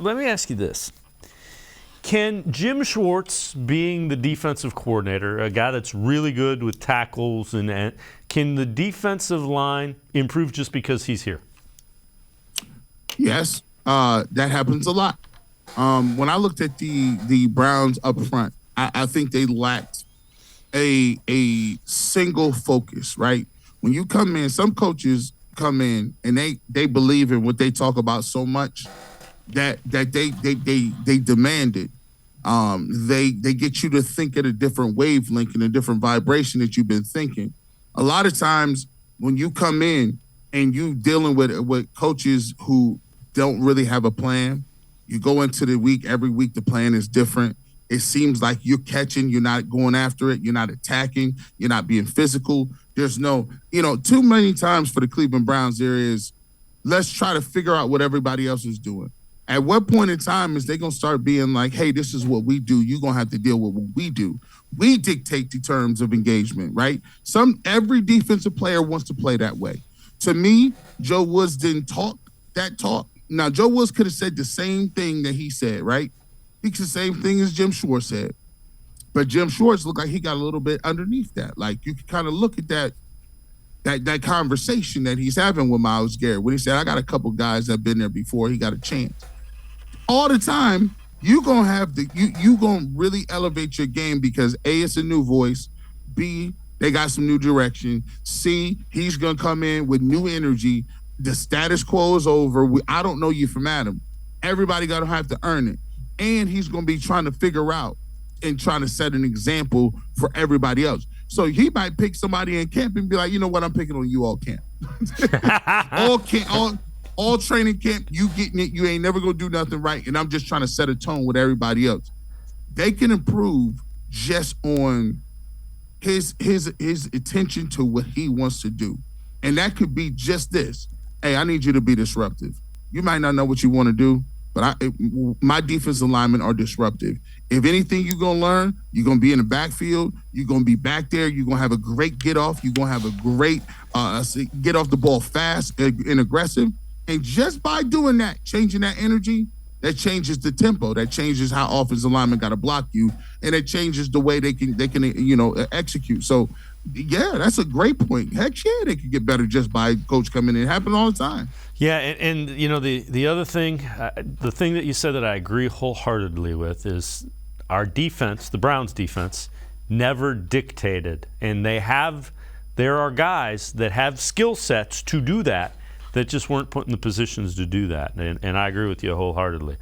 let me ask you this. Can Jim Schwartz, being the defensive coordinator, a guy that's really good with tackles, and can the defensive line improve just because he's here? Yes, that happens a lot. When I looked at the Browns up front, I think they lacked a single focus, right? When you come in, some coaches come in and they believe in what they talk about so much that they demand it. They get you to think at a different wavelength and a different vibration that you've been thinking. A lot of times when you come in and you dealing with coaches who don't really have a plan, you go into the week, every week the plan is different. It seems like you're catching, you're not going after it, you're not attacking, you're not being physical. There's no, too many times for the Cleveland Browns, there is, let's try to figure out what everybody else is doing. At what point in time is they going to start being like, hey, this is what we do. You're going to have to deal with what we do. We dictate the terms of engagement, right? Every defensive player wants to play that way. To me, Joe Woods didn't talk that talk. Now, Joe Woods could have said the same thing that he said, right? He said the same thing as Jim Schwartz said. But Jim Schwartz looked like he got a little bit underneath that. Like, you can kind of look at that conversation that he's having with Myles Garrett when he said, I got a couple guys that have been there before. He got a chance. All the time, you're going to have you going to really elevate your game because A, it's a new voice. B, they got some new direction. C, he's going to come in with new energy. The status quo is over. I don't know you from Adam. Everybody got to have to earn it. And he's going to be trying to figure out and trying to set an example for everybody else. So he might pick somebody in camp and be like, you know what, I'm picking on you all camp. all training camp, you getting it, you ain't never going to do nothing right, and I'm just trying to set a tone with everybody else. They can improve just on his attention to what he wants to do. And that could be just this. Hey, I need you to be disruptive. You might not know what you want to do, but my defensive linemen are disruptive. If anything you're going to learn, you're going to be in the backfield. You're going to be back there. You're going to have a great get off. You're going to have a great get off the ball fast and aggressive. And just by doing that, changing that energy, that changes the tempo. That changes how offensive linemen got to block you. And it changes the way they can execute. So, yeah, that's a great point. Heck yeah, they could get better just by coach coming in. It happens all the time. Yeah, and the other thing, the thing that you said that I agree wholeheartedly with is our defense, the Browns defense, never dictated. And there are guys that have skill sets to do that just weren't put in the positions to do that. And I agree with you wholeheartedly.